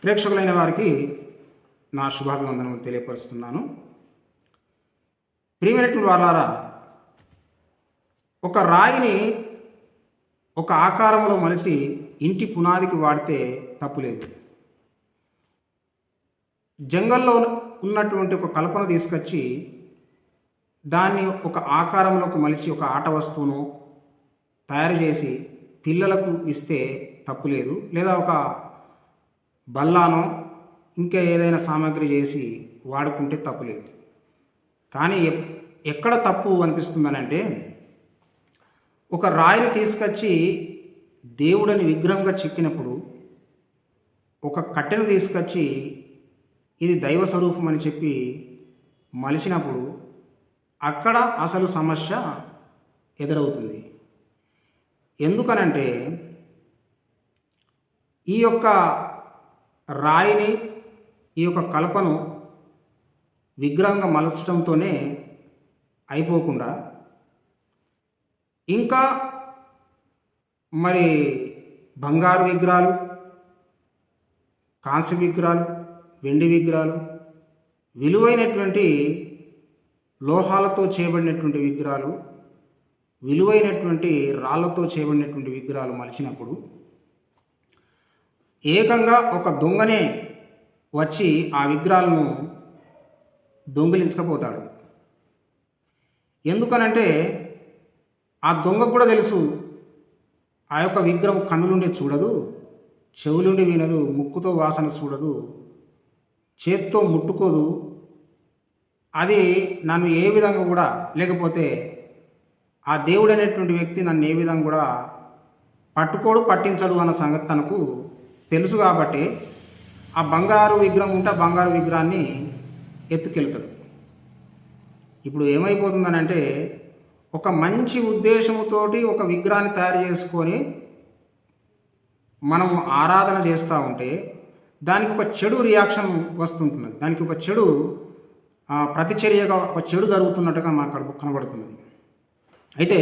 ప్రేక్షకులైన వారికి నా శుభాభివందనలు తెలియపరుస్తున్నాను. ప్రియమైనటువంటి వారలారా, ఒక రాయిని ఒక ఆకారంలో మలిచి ఇంటి పునాదికి వాడితే తప్పులేదు. జంగల్లో ఉన్నటువంటి ఒక కల్పన తీసుకొచ్చి దాన్ని ఒక ఆకారంలోకి మలిచి ఒక ఆట వస్తువును తయారు చేసి పిల్లలకు ఇస్తే తప్పులేదు. లేదా ఒక బల్లానో ఇంకా ఏదైనా సామాగ్రి చేసి వాడుకుంటే తప్పులేదు. కానీ ఎక్కడ తప్పు అనిపిస్తుందనంటే, ఒక రాయిని తీసుకొచ్చి దేవుడని విగ్రహంగా చెక్కినప్పుడు, ఒక కట్టెను తీసుకొచ్చి ఇది దైవ స్వరూపం అని చెప్పి మలిచినప్పుడు అక్కడ అసలు సమస్య ఎదురవుతుంది. ఎందుకనంటే, ఈ యొక్క రాయిని ఈ యొక్క కలపను విగ్రహంగా మలచడంతోనే అయిపోకుండా ఇంకా మరి బంగారు విగ్రహాలు, కాంస్య విగ్రహాలు, వెండి విగ్రహాలు, విలువైనటువంటి లోహాలతో చేయబడినటువంటి విగ్రహాలు, విలువైనటువంటి రాళ్లతో చేయబడినటువంటి విగ్రహాలు మలిచినప్పుడు ఏకంగా ఒక దొంగనే వచ్చి ఆ విగ్రహాలను దొంగిలించకపోతాడు. ఎందుకనంటే ఆ దొంగకు కూడా తెలుసు, ఆ యొక్క విగ్రహం కన్నులుండి చూడదు, చెవులుండి వినదు, ముక్కుతో వాసన చూడదు, చేత్తో ముట్టుకోదు, అది నన్ను ఏ విధంగా కూడా, లేకపోతే ఆ దేవుడు అనేటువంటి వ్యక్తి నన్ను ఏ విధంగా కూడా పట్టుకోడు, పట్టించడు అన్న సంగతి తనకు తెలుసు. కాబట్టి ఆ బంగారు విగ్రహం ఉంటే ఆ బంగారు విగ్రహాన్ని ఎత్తుకెళ్తాడు. ఇప్పుడు ఏమైపోతుందనంటే, ఒక మంచి ఉద్దేశంతోటి ఒక విగ్రహాన్ని తయారు చేసుకొని మనం ఆరాధన చేస్తూ ఉంటే దానికి ఒక చెడు రియాక్షన్ వస్తుంటున్నది, దానికి ఒక చెడు ప్రతిచర్యగా ఒక చెడు జరుగుతున్నట్టుగా మాకు కనబడుతున్నది. అయితే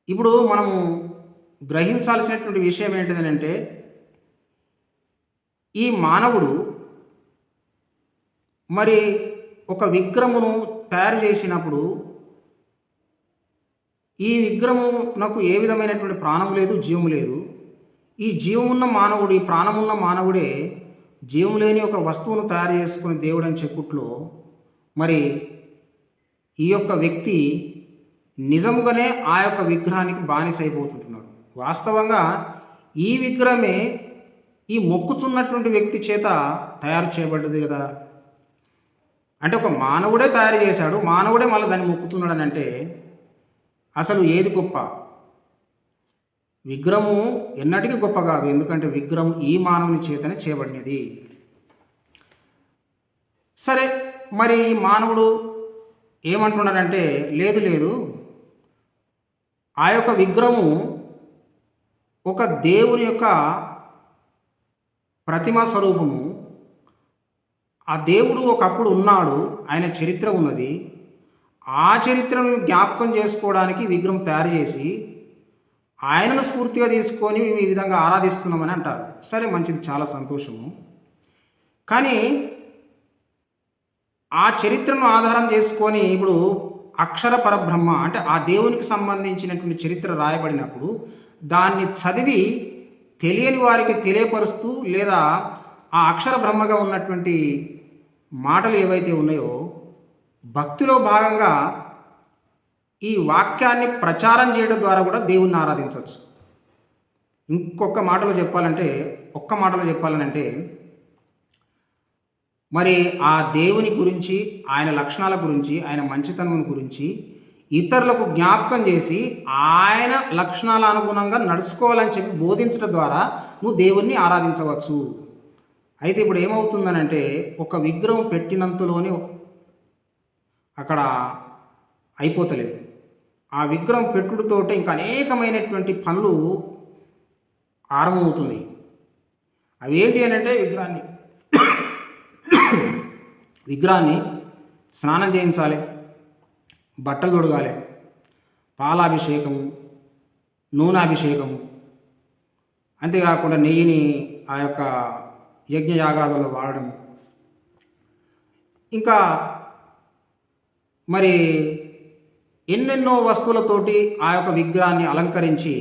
ఇప్పుడు మనము గ్రహించాల్సినటువంటి విషయం ఏంటిదనంటే, ఈ మానవుడు మరి ఒక విగ్రహమును తయారు చేసినప్పుడు ఈ విగ్రహమునకు ఏ విధమైనటువంటి ప్రాణం లేదు, జీవము లేదు. ఈ జీవమున్న మానవుడు, ఈ ప్రాణమున్న మానవుడే జీవం లేని ఒక వస్తువును తయారు చేసుకుని దేవుడు అని చెప్పుట్లో మరి ఈ యొక్క వ్యక్తి నిజముగానే ఆ యొక్క విగ్రహానికి బానిస అయిపోతుంటున్నాడు. వాస్తవంగా ఈ విగ్రహమే ఈ మొక్కుచున్నటువంటి వ్యక్తి చేత తయారు చేయబడ్డది కదా. అంటే ఒక మానవుడే తయారు చేశాడు, మానవుడే మళ్ళీ దాన్ని మొక్కుతున్నాడు అని అంటే అసలు ఏది గొప్ప? విగ్రహము ఎన్నటికీ గొప్ప కాదు. ఎందుకంటే విగ్రహం ఈ మానవుని చేతనే చేయబడినది. సరే, మరి ఈ మానవుడు ఏమంటున్నాడంటే, లేదు లేదు, ఆ యొక్క విగ్రహము ఒక దేవుని యొక్క ప్రతిమా స్వరూపము. ఆ దేవుడు ఒకప్పుడు ఉన్నాడు, ఆయన చరిత్ర ఉన్నది. ఆ చరిత్రను జ్ఞాపకం చేసుకోవడానికి విగ్రహం తయారు చేసి ఆయనను స్ఫూర్తిగా తీసుకొని మేము ఈ విధంగా ఆరాధిస్తున్నామని అంటారు. సరే, మంచిది, చాలా సంతోషము. కానీ ఆ చరిత్రను ఆధారం చేసుకొని ఇప్పుడు అక్షర పరబ్రహ్మ అంటే ఆ దేవునికి సంబంధించినటువంటి చరిత్ర రాయబడినప్పుడు దాన్ని చదివి తెలియని వారికి తెలియపరుస్తూ, లేదా ఆ అక్షర బ్రహ్మగా ఉన్నటువంటి మాటలు ఏవైతే ఉన్నాయో భక్తిలో భాగంగా ఈ వాక్యాన్ని ప్రచారం చేయడం ద్వారా కూడా దేవుణ్ణి ఆరాధించవచ్చు. ఒక్క మాటలో చెప్పాలనంటే మరి ఆ దేవుని గురించి, ఆయన లక్షణాల గురించి, ఆయన మంచితనం గురించి ఇతరులకు జ్ఞాపకం చేసి ఆయన లక్షణాల అనుగుణంగా నడుచుకోవాలని చెప్పి బోధించడం ద్వారా నువ్వు దేవుణ్ణి ఆరాధించవచ్చు. అయితే ఇప్పుడు ఏమవుతుందనంటే, ఒక విగ్రహం పెట్టినంతలోనే అక్కడ అయిపోతలేదు. ఆ విగ్రహం పెట్టుడుతోటే ఇంకా అనేకమైనటువంటి పనులు ఆరంభమవుతుంది. అవి ఏంటి అని అంటే, విగ్రహాన్ని స్నానం చేయించాలి, బట్టలు తొడగాలి, పాలాభిషేకము, నూనె అభిషేకము, అంతేకాకుండా నెయ్యిని ఆ యొక్క యజ్ఞయాగాదుల్లో వాడడం. ఇంకా మరి ఎన్నెన్నో వస్తువులతోటి ఆ యొక్క విగ్రహాన్ని అలంకరించి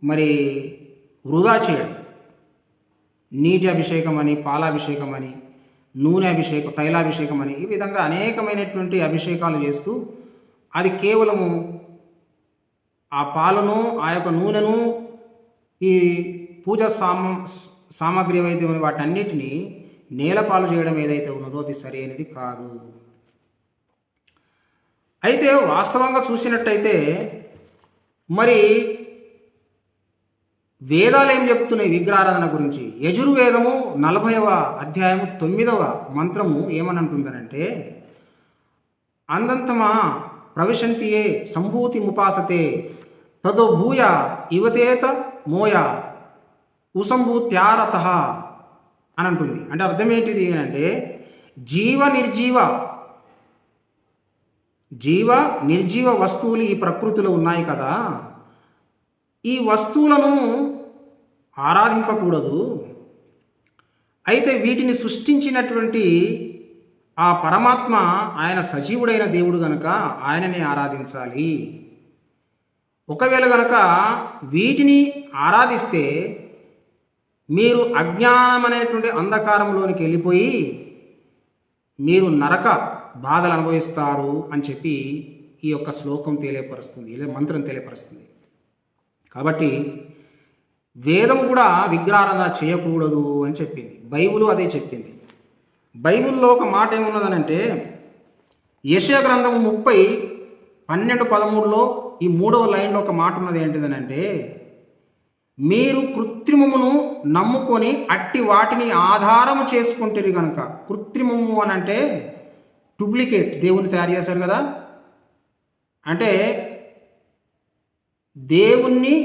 మరి వృధా చేయడం. నీటి అభిషేకం అని, పాలాభిషేకం అని, నూనె అభిషేకం, తైలాభిషేకం అని, ఈ విధంగా అనేకమైనటువంటి అభిషేకాలు చేస్తూ అది కేవలము ఆ పాలను, ఆ యొక్క నూనెను, ఈ పూజ సామాగ్రి ఏవైతే వాటన్నిటినీ నేలపాలు చేయడం ఏదైతే ఉన్నదో అది సరైనది కాదు. అయితే వాస్తవంగా చూసినట్టయితే మరి వేదాలు ఏం చెప్తున్నాయి విగ్రహారాధన గురించి? యజుర్వేదము 40వ అధ్యాయము 9వ మంత్రము ఏమని అంటుందనంటే, అందంతమా ప్రవిశంతియే సంభూతి ముపాసతే తదో భూయ ఇవతేత మోయ ఉసంభూత్యారత అని అంటుంది. అంటే అర్థం ఏంటిది అంటే, జీవ నిర్జీవ వస్తువులు ఈ ప్రకృతిలో ఉన్నాయి కదా, ఈ వస్తువులను ఆరాధింపకూడదు. అయితే వీటిని సృష్టించినటువంటి ఆ పరమాత్మ ఆయన సజీవుడైన దేవుడు గనుక ఆయననే ఆరాధించాలి. ఒకవేళ గనక వీటిని ఆరాధిస్తే మీరు అజ్ఞానం అనేటువంటి అంధకారంలోనికి వెళ్ళిపోయి మీరు నరక బాధలు అనుభవిస్తారు అని చెప్పి ఈ యొక్క శ్లోకం తెలియపరుస్తుంది, లేదా మంత్రం తెలియపరుస్తుంది. కాబట్టి వేదం కూడా విగ్రహారాధన చేయకూడదు అని చెప్పింది. బైబిల్ అదే చెప్పింది. బైబిల్లో ఒక మాట ఏమున్నదనంటే, యెషయా గ్రంథము 30:12-13లో ఈ 3వ లైన్లో ఒక మాట ఉన్నది. ఏంటిదనంటే, మీరు కృత్రిమమును నమ్ముకొని అట్టి వాటిని ఆధారము చేసుకుంటారు కనుక. కృత్రిమము అని అంటే డూప్లికేట్, దేవుని తయారు చేశారు కదా, అంటే దేవుణ్ణి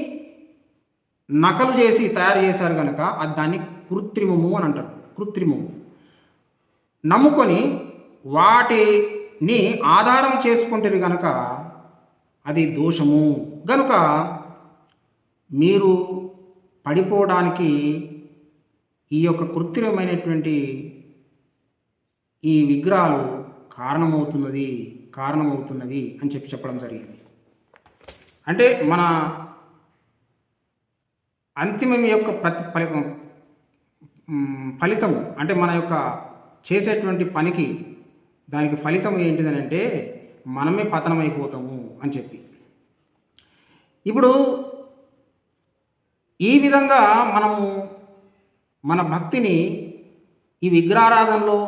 నకలు చేసి తయారు చేశారు కనుక అది దాన్ని కృత్రిమము అని అంటారు. కృత్రిమము నమ్ముకొని వాటిని ఆధారం చేసుకుంటారు కనుక అది దోషము. కనుక మీరు పడిపోవడానికి ఈ యొక్క కృత్రిమైనటువంటి ఈ విగ్రహాలు కారణమవుతున్నవి అని చెప్పడం జరిగింది. అంటే మన అంతిమం యొక్క ఫలితము, అంటే మన యొక్క చేసేటువంటి పనికి దానికి ఫలితం ఏంటిదని అంటే మనమే పతనమైపోతాము అని చెప్పి. ఇప్పుడు ఈ విధంగా మనము మన భక్తిని ఈ విగ్రహారాధనలో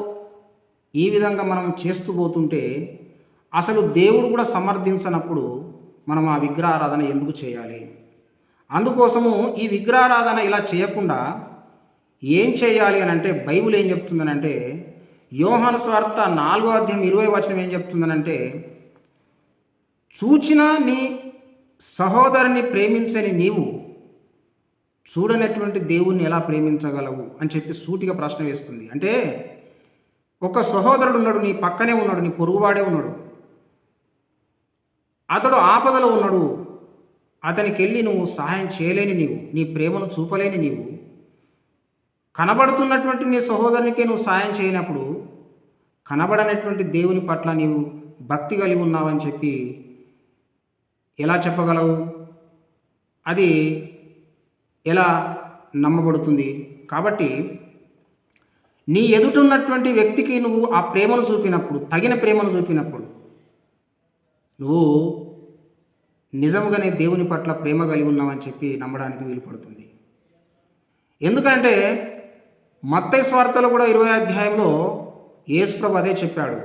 ఈ విధంగా మనం చేస్తూ పోతుంటే అసలు దేవుడు కూడా సమర్థించనప్పుడు మనం ఆ విగ్రహారాధన ఎందుకు చేయాలి? అందుకోసము ఈ విగ్రహారాధన ఇలా చేయకుండా ఏం చేయాలి అని అంటే, బైబిల్ ఏం చెప్తుందనంటే, యోహాను సువార్త 4వ అధ్యాయం 20వ వచనం ఏం చెప్తుందనంటే, చూచిన నీ సహోదరుని ప్రేమించని నీవు చూడనటువంటి దేవుణ్ణి ఎలా ప్రేమించగలవు అని చెప్పి సూటిగా ప్రశ్న వేస్తుంది. అంటే ఒక సహోదరుడు ఉన్నాడు, నీ పక్కనే ఉన్నాడు, నీ పొరుగువాడే ఉన్నాడు, అతడు ఆపదలో ఉన్నాడు, అతనికి వెళ్ళి నువ్వు సహాయం చేయలేని నీవు, నీ ప్రేమను చూపలేని నీవు, కనబడుతున్నటువంటి నీ సహోదరునికే నువ్వు సహాయం చేయనప్పుడు కనబడనటువంటి దేవుని పట్ల నీవు భక్తి కలిగి ఉన్నావని చెప్పి ఎలా చెప్పగలవు? అది ఎలా నమ్మబడుతుంది? కాబట్టి నీ ఎదుటున్నటువంటి వ్యక్తికి నువ్వు ఆ ప్రేమను చూపినప్పుడు, తగిన ప్రేమను చూపినప్పుడు నువ్వు నిజముగానే దేవుని పట్ల ప్రేమ కలిగి ఉన్నావని చెప్పి నమ్మడానికి వీలు పడుతుంది. ఎందుకంటే మత్తయి సువార్తలో కూడా 20వ అధ్యాయంలో యేసుప్రభు అదే చెప్పాడు.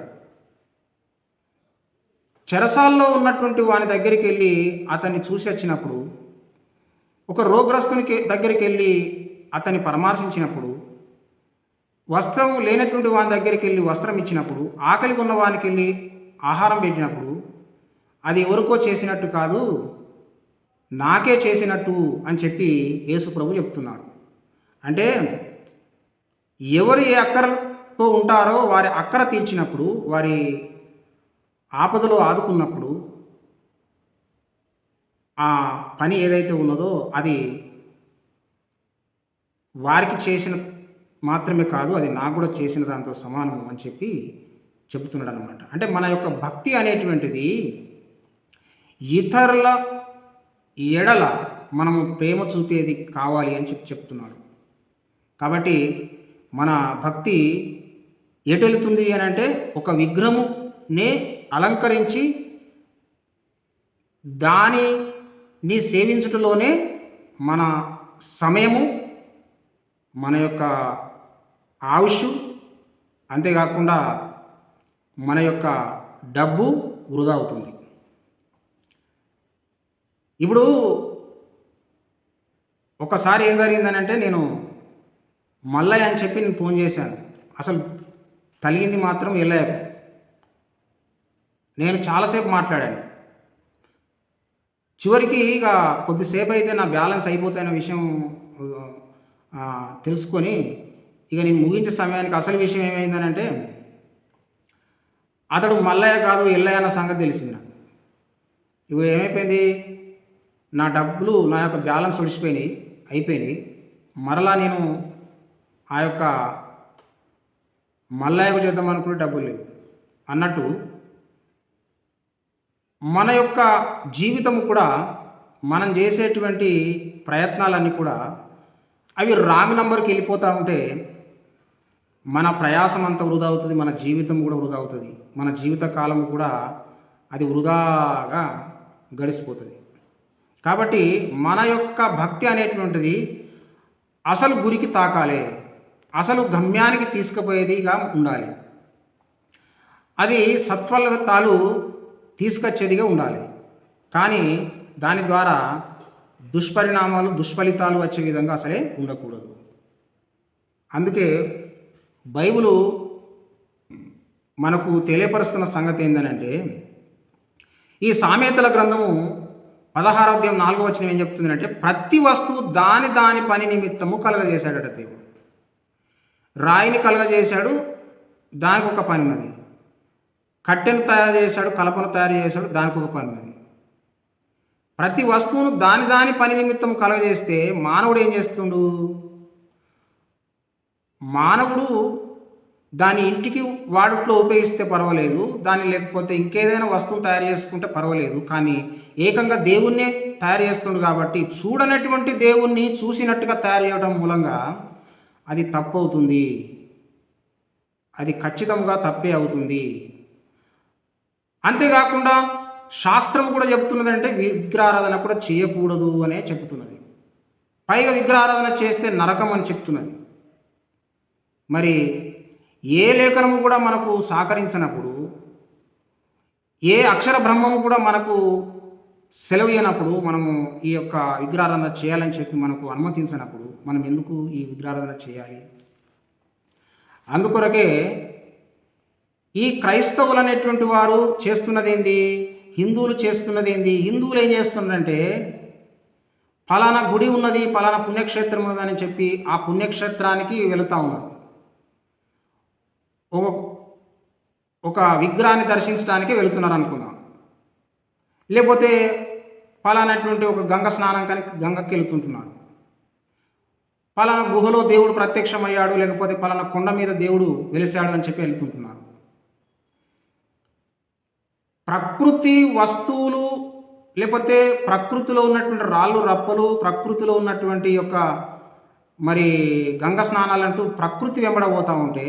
చెరసాల్లో ఉన్నటువంటి వాని దగ్గరికి వెళ్ళి అతన్ని చూసి వచ్చినప్పుడు, ఒక రోగగ్రస్తునికి దగ్గరికి వెళ్ళి అతన్ని పరామర్శించినప్పుడు, వస్త్రం లేనటువంటి వాని దగ్గరికి వెళ్ళి వస్త్రం ఇచ్చినప్పుడు, ఆకలి ఉన్న వానికి వెళ్ళి ఆహారం పెట్టినప్పుడు అది ఎవరికో చేసినట్టు కాదు, నాకే చేసినట్టు అని చెప్పి యేసు ప్రభు చెప్తున్నాడు. అంటే ఎవరు ఏ అక్కరతో ఉంటారో వారి అక్కర తీర్చినప్పుడు, వారి ఆపదలో ఆదుకున్నప్పుడు ఆ పని ఏదైతే ఉన్నదో అది వారికి చేసిన మాత్రమే కాదు, అది నాకు కూడా చేసిన దాంతో సమానము అని చెప్పి చెబుతున్నాడు అనమాట. అంటే మన యొక్క భక్తి అనేటువంటిది ఇతరుల ఎడల మనము ప్రేమ చూపేది కావాలి అని చెప్పి చెప్తున్నాడు. కాబట్టి మన భక్తి ఎటు వెళుతుంది అని అంటే ఒక విగ్రహమునే అలంకరించి దానిని సేవించుటలోనే మన సమయము, మన యొక్క ఆయుష్, అంతేకాకుండా మన యొక్క డబ్బు వృధా అవుతుంది. ఇప్పుడు ఒకసారి ఏం జరిగిందనంటే, నేను మల్లయ్య అని చెప్పి నేను ఫోన్ చేశాను. అసలు తలిగింది మాత్రం ఎల్లయ్యకు. నేను చాలాసేపు మాట్లాడాను. చివరికి ఇక కొద్దిసేపు అయితే నా బ్యాలెన్స్ అయిపోతున్న విషయం తెలుసుకొని ఇక నేను ముగించే సమయానికి అసలు విషయం ఏమైందనంటే, అతడు మల్లయ్య కాదు ఎల్లయ్య అన్న సంగతి తెలిసింది నాకు. ఇప్పుడు ఏమైపోయింది, నా డబ్బులు, నా యొక్క బ్యాలెన్స్ అయిపోయినాయి. మరలా నేను ఆ యొక్క మల్లయ్యకు చేద్దాం అనుకునే డబ్బులు లేవు అన్నట్టు మన యొక్క జీవితము కూడా, మనం చేసేటువంటి ప్రయత్నాలన్నీ కూడా అవి రాంగ్ నెంబర్కి వెళ్ళిపోతూ ఉంటే మన ప్రయాసం అంతా వృధా అవుతుంది, మన జీవితం కూడా వృధా అవుతుంది, మన జీవిత కాలం కూడా అది వృధాగా గడిచిపోతుంది. కాబట్టి మన యొక్క భక్తి అనేటువంటిది అసలు గురికి తాకాలి, అసలు గమ్యానికి తీసుకుపోయేదిగా ఉండాలి, అది సత్ఫలితాలు తీసుకొచ్చేదిగా ఉండాలి. కానీ దాని ద్వారా దుష్పరిణామాలు, దుష్ఫలితాలు వచ్చే విధంగా అసలే ఉండకూడదు. అందుకే బైబిలు మనకు తెలియపరుస్తున్న సంగతి ఏంటంటే, ఈ సామెతల గ్రంథము 16వ అధ్యాయం 4వ వచనం ఏం చెప్తుందంటే, ప్రతి వస్తువు దాని పని నిమిత్తము కలగజేశాడట దేవుడు. రాయిని కలగజేశాడు, దానికి ఒక పని ఉన్నది. కట్టెను తయారు చేశాడు, కలపను తయారు చేశాడు, దానికి ఒక పని ఉన్నది. ప్రతి వస్తువును దాని పని నిమిత్తం కలగజేస్తే మానవుడు ఏం చేస్తుండు? మానవుడు దాని ఇంటికి వాడుట్లో ఉపయోగిస్తే పర్వాలేదు, దాన్ని లేకపోతే ఇంకేదైనా వస్తువును తయారు చేసుకుంటే పర్వాలేదు, కానీ ఏకంగా దేవుణ్ణే తయారు చేస్తుండు. కాబట్టి చూడనటువంటి దేవుణ్ణి చూసినట్టుగా తయారు చేయడం మూలంగా అది తప్పు అవుతుంది, అది ఖచ్చితంగా తప్పే అవుతుంది. అంతేకాకుండా శాస్త్రం కూడా చెప్తున్నదంటే విగ్రహారాధన కూడా చేయకూడదు అనే చెప్తున్నది. పైగా విగ్రహారాధన చేస్తే నరకం అని చెప్తున్నది. మరి ఏ లేఖనము కూడా మనకు సహకరించినప్పుడు, ఏ అక్షర బ్రహ్మము కూడా మనకు సెలవు ఇవ్వనప్పుడు, మనము ఈ యొక్క విగ్రహారాధన చేయాలని చెప్పి మనకు అనుమతించినప్పుడు మనం ఎందుకు ఈ విగ్రహారాధన చేయాలి? అందుకొరకే ఈ క్రైస్తవులు అనేటువంటి వారు చేస్తున్నది ఏంది, హిందువులు చేస్తున్నది ఏంది? హిందువులు ఏం చేస్తున్నారంటే, ఫలానా గుడి ఉన్నది, ఫలానా పుణ్యక్షేత్రం ఉన్నదని చెప్పి ఆ పుణ్యక్షేత్రానికి వెళుతూ ఉన్నారు. ఒక విగ్రహాన్ని దర్శించడానికి వెళుతున్నారు అనుకుందాం. లేకపోతే ఫలానటువంటి ఒక గంగ స్నానం కానీ గంగకి వెళుతుంటున్నారు. ఫలానా గుహలో దేవుడు ప్రత్యక్షమయ్యాడు, లేకపోతే ఫలానా కొండ మీద దేవుడు వెలిశాడు అని చెప్పి వెళుతుంటున్నారు. ప్రకృతి వస్తువులు, లేకపోతే ప్రకృతిలో ఉన్నటువంటి రాళ్ళు రప్పలు, ప్రకృతిలో ఉన్నటువంటి యొక్క మరి గంగ స్నానాలంటూ ప్రకృతి వెంబడబోతూ ఉంటే,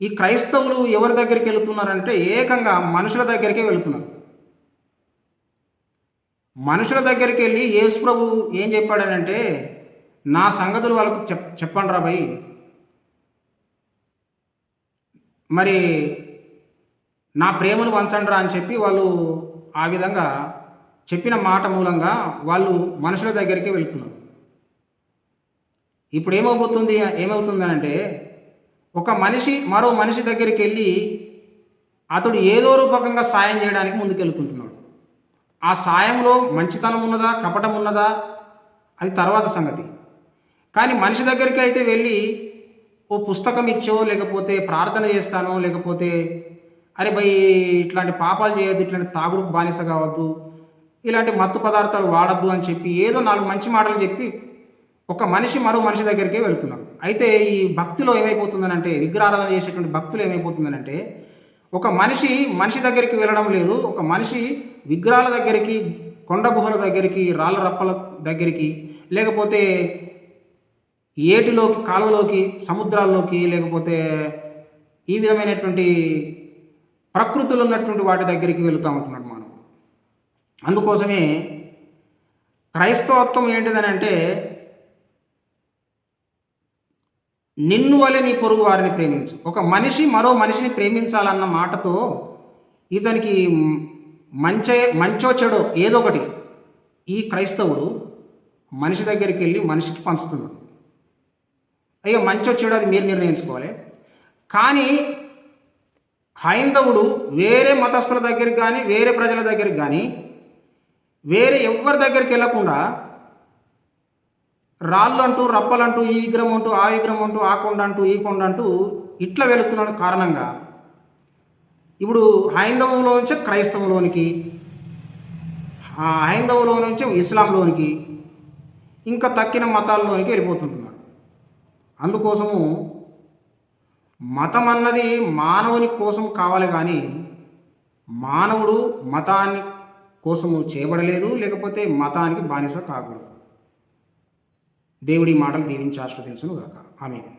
ఈ క్రైస్తవులు ఎవరి దగ్గరికి వెళుతున్నారంటే ఏకంగా మనుషుల దగ్గరికే వెళుతున్నారు. మనుషుల దగ్గరికి వెళ్ళి యేసు ప్రభు ఏం చెప్పాడనంటే, నా సంగతులు వాళ్ళకు చెప్పండి రా భయ్, మరి నా ప్రేమను పంచండిరా అని చెప్పి వాళ్ళు ఆ విధంగా చెప్పిన మాట మూలంగా వాళ్ళు మనుషుల దగ్గరికి వెళ్తున్నారు. ఇప్పుడు ఏమవుతుందనంటే, ఒక మనిషి మరో మనిషి దగ్గరికి వెళ్ళి అతడు ఏదో రూపకంగా సాయం చేయడానికి ముందుకెళ్తుంటున్నాడు. ఆ సాయంలో మంచితనం ఉన్నదా, కపటం ఉన్నదా, అది తర్వాత సంగతి. కానీ మనిషి దగ్గరికి అయితే వెళ్ళి ఓ పుస్తకం ఇచ్చో, లేకపోతే ప్రార్థన చేస్తానో, లేకపోతే అరే భయ్ ఇట్లాంటి పాపాలు చేయొద్దు, ఇట్లాంటి తాగుడుకు బానిస కావద్దు, ఇలాంటి మత్తు పదార్థాలు వాడద్దు అని చెప్పి ఏదో 4 మంచి మాటలు చెప్పి ఒక మనిషి మరో మనిషి దగ్గరికే వెళుతున్నాడు. అయితే ఈ భక్తిలో ఏమైపోతుందనంటే, విగ్రహారాధన చేసేటువంటి భక్తులు ఏమైపోతుందనంటే, ఒక మనిషి మనిషి దగ్గరికి వెళ్ళడం లేదు. ఒక మనిషి విగ్రహాల దగ్గరికి, కొండ గుహల దగ్గరికి, రాళ్ళ రప్పల దగ్గరికి, లేకపోతే ఏటిలోకి, కాలువలోకి, సముద్రాల్లోకి, లేకపోతే ఈ విధమైనటువంటి ప్రకృతిలో ఉన్నటువంటి వాటి దగ్గరికి వెళుతూ ఉంటున్నాడు మానవుడు. అందుకోసమే క్రైస్తవత్వం ఏంటిదని అంటే, నిన్ను వలె నీ పొరుగు వారిని ప్రేమించు. ఒక మనిషి మరో మనిషిని ప్రేమించాలన్న మాటతో ఇతనికి మంచో చెడో ఏదో ఒకటి ఈ క్రైస్తవుడు మనిషి దగ్గరికి వెళ్ళి మనిషికి పంచుతున్నాడు. అయ్యో మంచో చెడో అది మీరు నిర్ణయించుకోవాలి. కానీ హైందవుడు వేరే మతస్థుల దగ్గరికి కానీ, వేరే ప్రజల దగ్గరికి కానీ, వేరే ఎవరి దగ్గరికి వెళ్ళకుండా రాళ్ళు అంటూ, రప్పలంటూ, ఈ విగ్రహం అంటూ, ఆ విగ్రహం అంటూ, ఆ కొండ అంటూ, ఈ కొండ అంటూ ఇట్లా వెళుతున్నాడు. కారణంగా ఇప్పుడు హైందవంలో నుంచే క్రైస్తవంలోనికి, ఆ హైందవంలో నుంచే ఇస్లాంలోనికి, ఇంకా తక్కిన మతాల్లోనికి వెళ్ళిపోతుంటున్నారు. అందుకోసము మతం అన్నది మానవుని కోసం కావాలి, కానీ మానవుడు మతాన్ని కోసము చేయబడలేదు, లేకపోతే మతానికి బానిస కాకూడదు. దేవుడి మాటలు దీవించి ఆశీర్వదించును గాక. ఆమేన్.